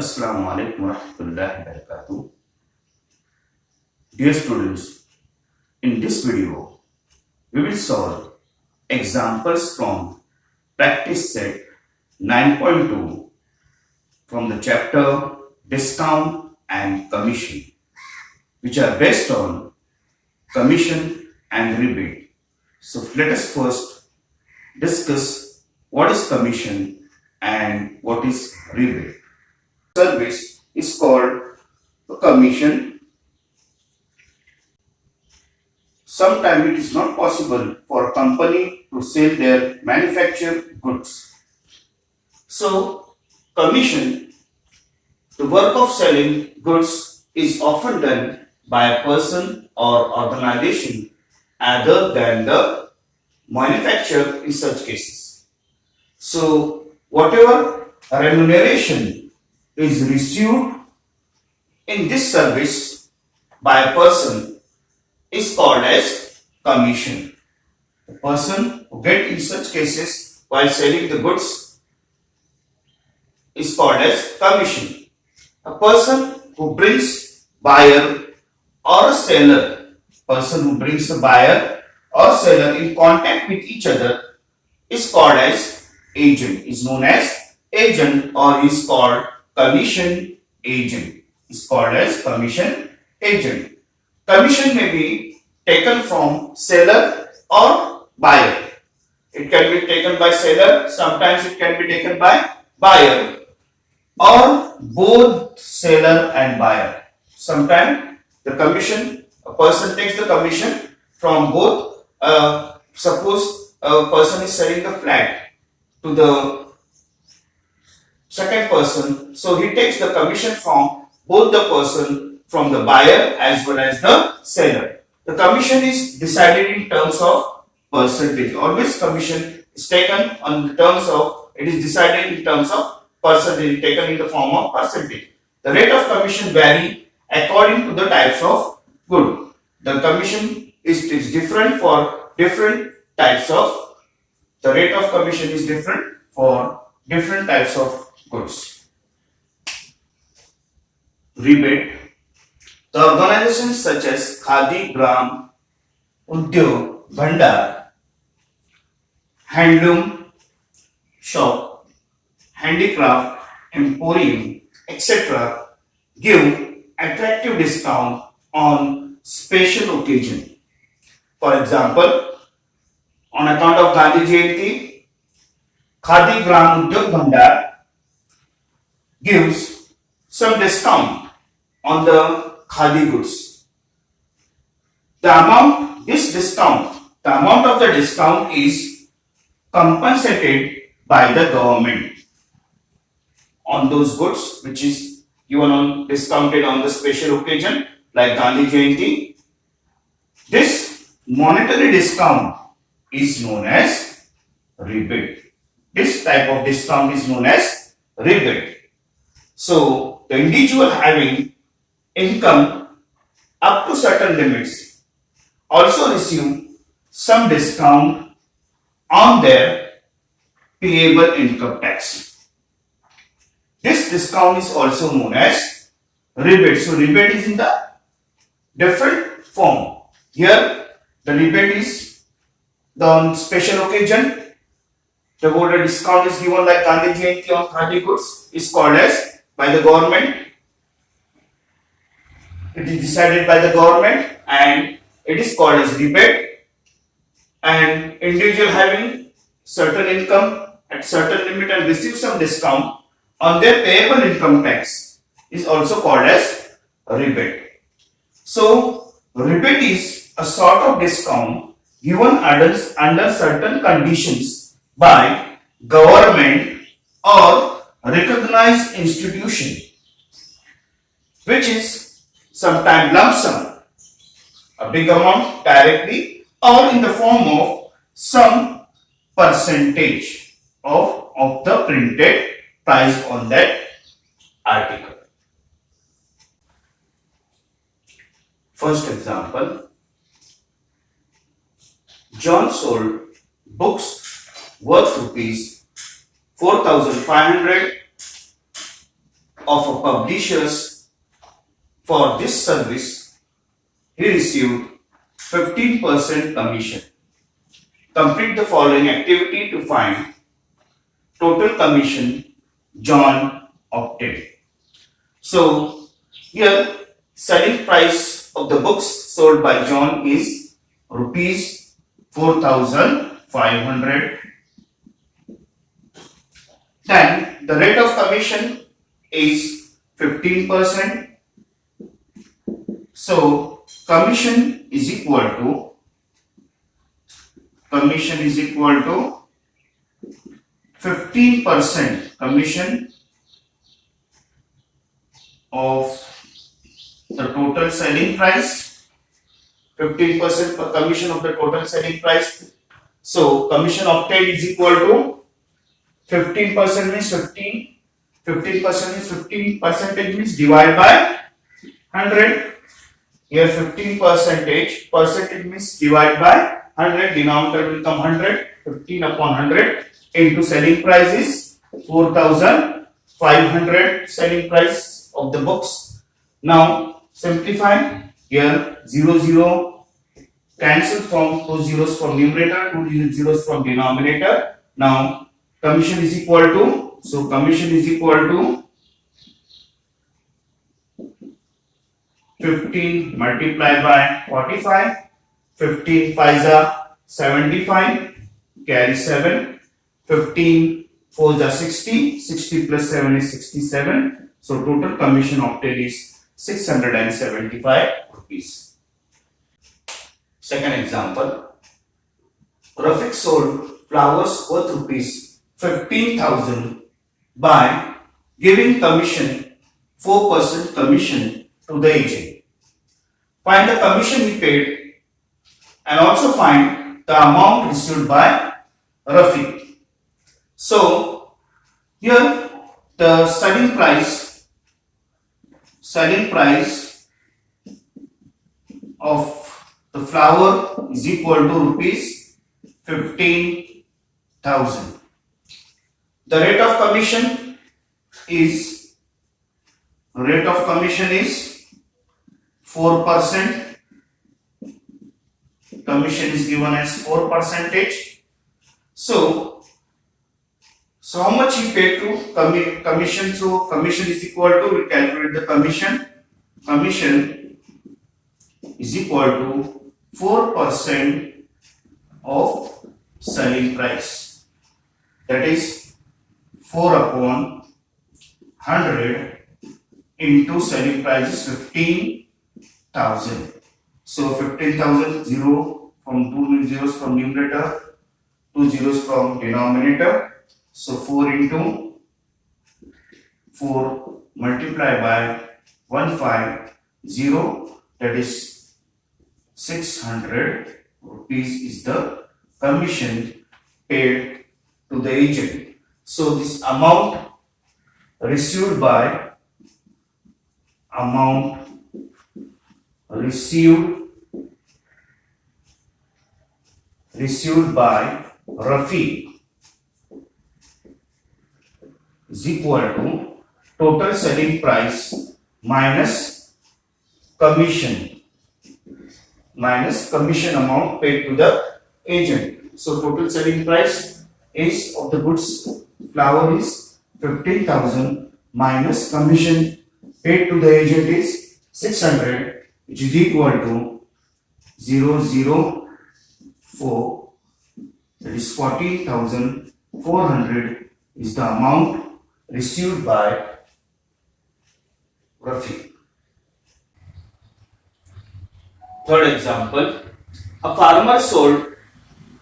Assalamu alaikum warahmatullahi wabarakatuh. Dear students, in this video, we will solve examples from practice set 9.2 from the chapter Discount and Commission, which are based on commission and rebate. So let us first discuss what is commission and what is rebate. Service is called a commission. Sometimes it is not possible for a company to sell their manufactured goods. So, commission, the work of selling goods, is often done by a person or organization other than the manufacturer in such cases. So, whatever remuneration is received in this service by a person is called as commission. The person who get in such cases while selling the goods is called as commission. A person who brings buyer or a seller, person who brings a buyer or seller in contact with each other is called as agent, is known as agent or is called commission agent, is called as commission agent. Commission may be taken from seller or buyer. It can be taken by seller, sometimes it can be taken by buyer, or both seller and buyer. Sometimes the commission, a person takes the commission from both. Suppose a person is selling the flat to the second person, so he takes the commission from both the person, from the buyer as well as the seller. The commission is decided in terms of percentage. Always commission is taken on the terms of, it is decided in terms of percentage, taken in the form of percentage. The rate of commission vary according to the types of good. The commission is different for different types of, the rate of commission is different for different types of goods. Rebate. The organizations such as Khadi, Gram, Udyog, Bhandar, Handloom Shop, Handicraft, Emporium, etc. give attractive discount on special occasion. For example, on account of Gandhi Jayanti, Khadi, Gram, Udyog, Bhandar gives some discount on the Khadi goods. The amount of the discount is compensated by the government on those goods which is given on discounted on the special occasion like Gandhi Jayanti. This monetary discount is known as rebate. This type of discount is known as rebate. So the individual having income up to certain limits also receive some discount on their payable income tax. This discount is also known as rebate. So rebate is in the different form. Here the rebate is on special occasion. The border discount is given like Gandhi Jayanti on Khadi goods is called as by the government. It is decided by the government and it is called as rebate. And individual having certain income at certain limit and receive some discount on their payable income tax is also called as rebate. So rebate is a sort of discount given under certain conditions by government or recognized institution, which is sometimes lump sum, a big amount directly, or in the form of some percentage of the printed price on that article. First example, John sold books worth rupees 4,500 of a publishers for this service, he received 15% commission. Complete the following activity to find total commission John obtained. So here selling price of the books sold by John is rupees 4,500. Then the rate of commission is 15%. So commission is equal to 15% commission of the total selling price. 15% per commission of the total selling price. So commission obtained is equal to 15% means 15. 15% means 15% means divide by 100. Here 15 percentage means divide by 100. Denominator will come 100. 15 upon 100 into selling price is 4,500 selling price of the books. Now simplify. Here 0 0 cancel from 2 zeros from numerator, 2 zeros from denominator. Now commission is equal to, so commission is equal to 15 multiplied by 45. 15 5s are 75, carry 7. 15 4s are 60, 60 plus 7 is 67. So total commission obtained is 675 rupees. Second example, Rafiq sold flowers worth rupees 15,000 by giving commission 4% commission to the agent. Find the commission he paid and also find the amount received by Rafiq. So here the selling price of the flower is equal to rupees 15,000. The rate of commission is 4%. Commission is given as 4%. So how much he paid to commission? So commission is equal to, we calculate the commission. Commission is equal to 4% of selling price. That is 4 upon 100 into selling price is 15,000. So 15,000, 0 from 2 zeros from numerator, 2 zeros from denominator. So 4 into 4 multiplied by 150, that is 600 rupees is the commission paid to the agent. So this amount received by Rafi is equal to total selling price minus commission amount paid to the agent. So total selling price is of the goods flower is 15,000 minus commission paid to the agent is 600, which is equal to 004, that is 14,400 is the amount received by Rafi. Third example, a farmer sold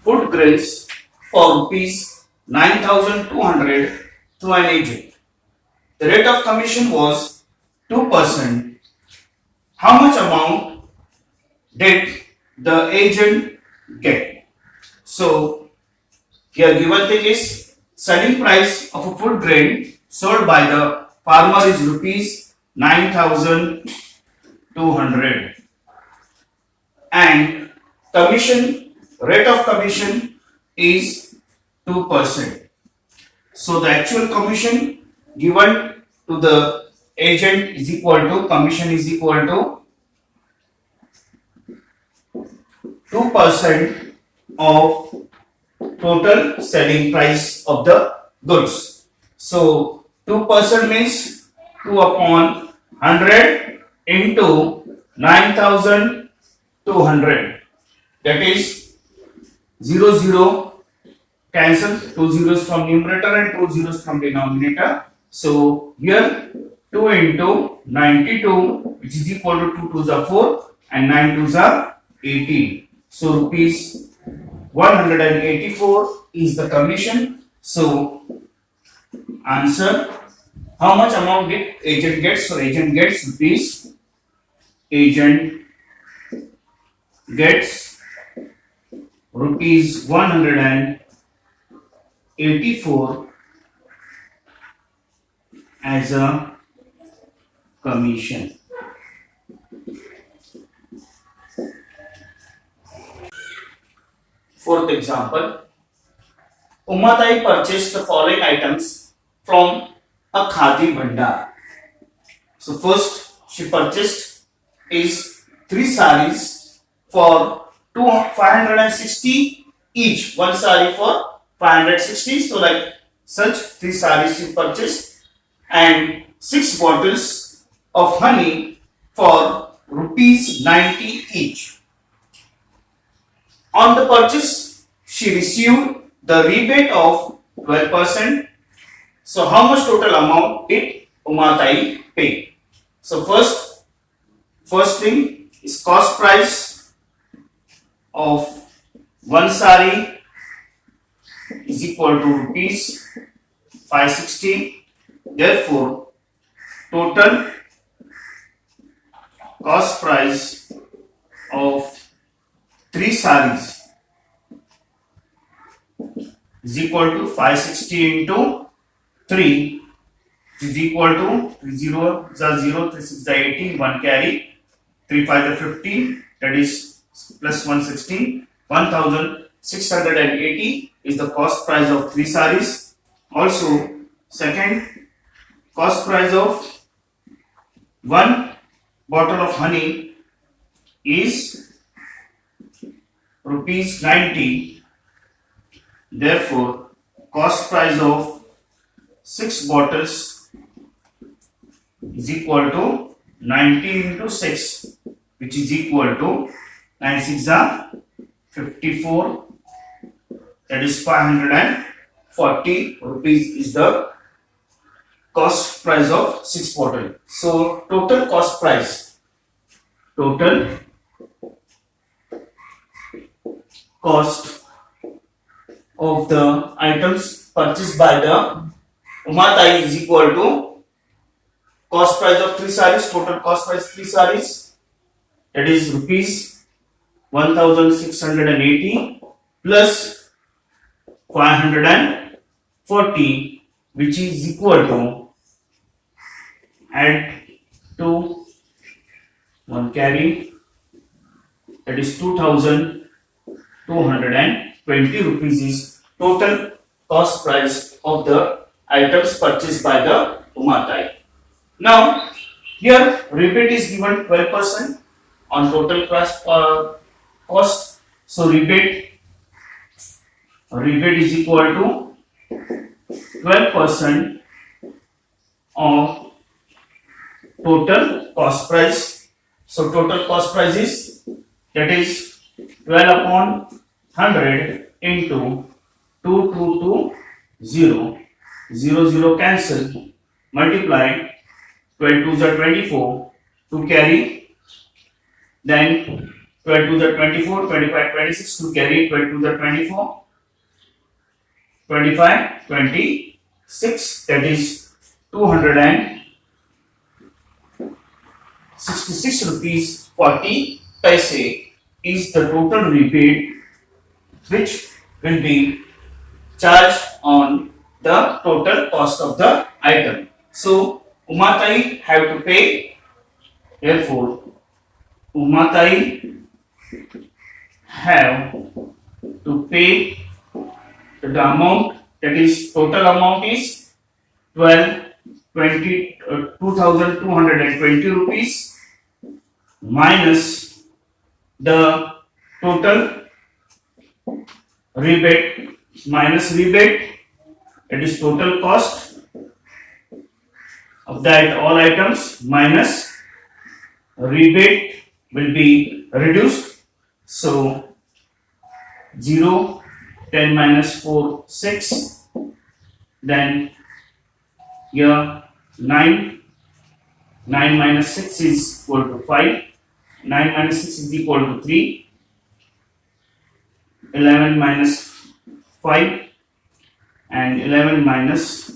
food grains for rupees 9,200 to an agent. The rate of commission was 2%. How much amount did the agent get? So here given thing is selling price of a food grain sold by the farmer is rupees 9,200 and rate of commission is 2%. So the actual commission given to the agent is equal to commission is equal to 2% of total selling price of the goods. So 2% means 2 upon 100 into 9,200. That is 0 cancel, 2 zeros from numerator and 2 zeros from denominator. So here 2 into 92, which is equal to 2 2s are 4 and 9 2s are 18. So rupees 184 is the commission. So answer, how much amount did agent gets? So agent gets rupees, agent gets rupees 184 as a commission. Fourth example, Umatai purchased the following items from a khadi bhandar. So first she purchased is 3 saris for 560 each. One sari for 560. So like such 3 saris she purchased and 6 bottles of honey for rupees 90 each. On the purchase, she received the rebate of 12%. So how much total amount did Umatai pay? So first thing is cost price of one sari is equal to rupees 560. Therefore, total cost price of 3 saris is equal to 560 into 3 is equal to 3 0 is 0, 3 6 is 18, 1 carry, 3 5 is 15, that is plus 116. 1680 is the cost price of 3 saris. Also, second, cost price of 1 bottle of honey is rupees 90. Therefore, cost price of 6 bottles is equal to 90 into 6, which is equal to 9 6 are 54, that is 540 rupees is the cost price of 6 bottle. So total cost price, total cost of the items purchased by the Umatai is equal to cost price of 3 saris, total cost price 3 saris, that is rupees 1680 plus 540, which is equal to, add to 1 carry, that is 2220 rupees is total cost price of the items purchased by the Umatai. Now here rebate is given 12% on total cost. So rebate is equal to 12% of total cost price. So total cost price is, that is 12 upon 100 into 2220, 0 cancel, multiply 12 2s are 24, 2 carry, then 12 2s are 24, 25 26, 2 carry, 12 2s are 24, 25 26, that is 266 rupees 40 paise is the total rebate which will be charged on the total cost of the item. So Umatai have to pay, therefore Umatai have to pay the amount, that is total amount is 12 2220 rupees minus the total rebate minus rebate, it is total cost of that all items minus rebate will be reduced. So 0, 10 minus 4, 6, then here 9, 9 minus 6 is equal to 5, 9 minus 6 is equal to 3, 11 minus 5 and 11 minus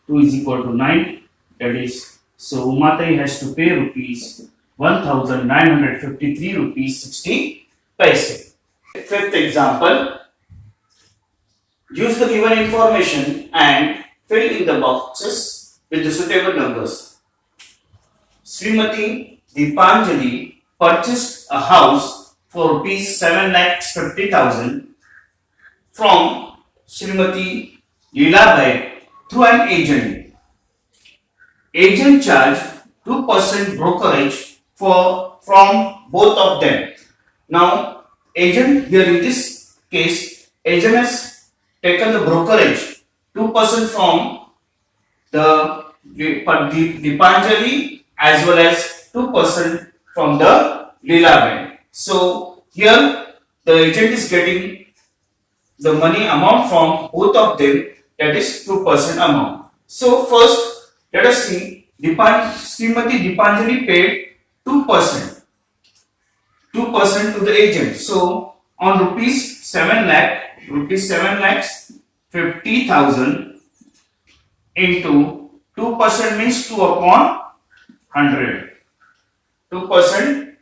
2 is equal to 9, that is, so Umatai has to pay rupees 1953 rupees 60 paise. Fifth example, use the given information and fill in the boxes with the suitable numbers. Srimati Deepanjali purchased a house for rupees 7,50,000 from Srimati Leelabai through an agent. Agent charged 2% brokerage from both of them. Now, agent here in this case, agent has taken the brokerage 2% from the Deepanjali as well as 2% from the Leelabai. So here the agent is getting the money amount from both of them, that is 2% amount. So first let us see, Srimati Deepanjali paid 2% to the agent. So on rupees 7 lakhs 50,000 into 2% means 2 upon 100. 2%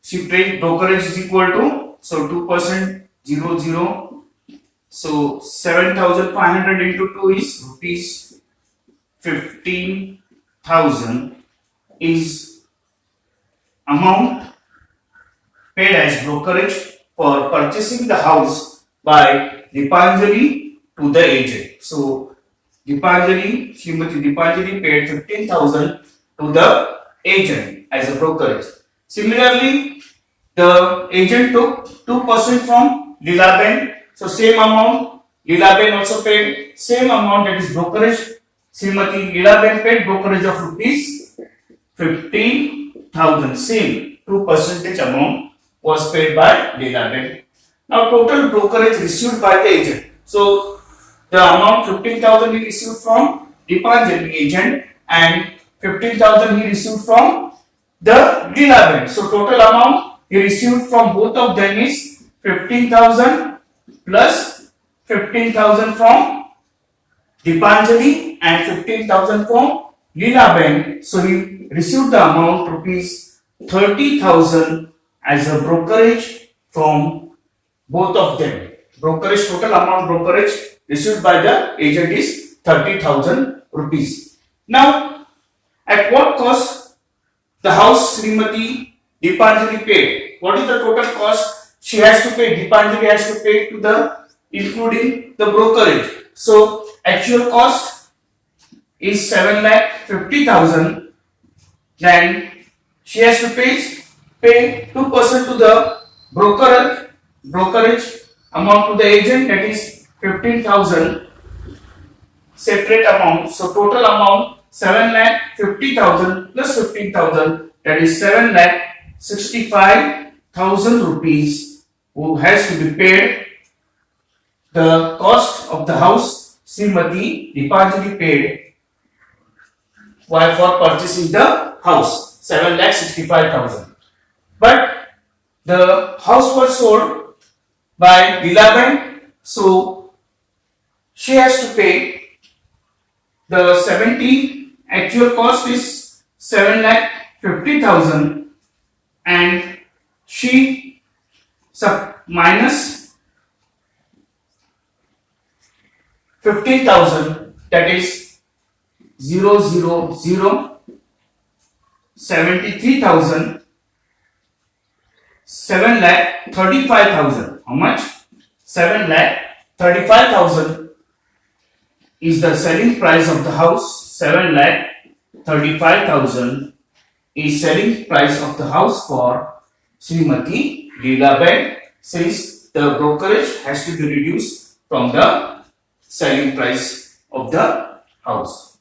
she paid brokerage is equal to, so 2% 0. So 7,500 into 2 is rupees 15,000 is amount paid as brokerage for purchasing the house by Deepanjali to the agent. So Srimati Deepanjali paid 15,000 to the agent as a brokerage. Similarly, the agent took 2% from Leelabai. So same amount, Leelabai also paid same amount, that is brokerage. Srimati Leelabai paid brokerage of rupees 15,000. Same 2% amount was paid by Leelabai. Now total brokerage received by the agent. So the amount 15,000 he received from Deepanjali agent and 15,000 he received from the Leelabai. So total amount he received from both of them is 15,000 plus 15,000 from Deepanjali and 15,000 from Leelabai. So he received the amount rupees 30,000 as a brokerage from both of them. Brokerage, total amount brokerage received by the agent is 30,000 rupees. Now, at what cost the house Srimati Deepanjali paid? What is the total cost she has to pay? Deepanjali has to pay to the, including the brokerage. So actual cost is 7,50,000. Then she has to pay 2% to the brokerage amount to the agent, that is 15,000 separate amount. So total amount 7,50,000 plus 15,000, that is 7,65,000 rupees, who has to be paid. The cost of the house Srimati Deepanjali paid while for purchasing the house, 7,65,000. But the house was sold by Leelabai, so she has to pay the 70. Actual cost is 7,50,000 and she minus 15,000, that is 73,000, 7,35,000. How much? 7,35,000 is the selling price of the house. 7,35,000 is selling price of the house for Srimati Leelaben, since the brokerage has to be reduced from the selling price of the house.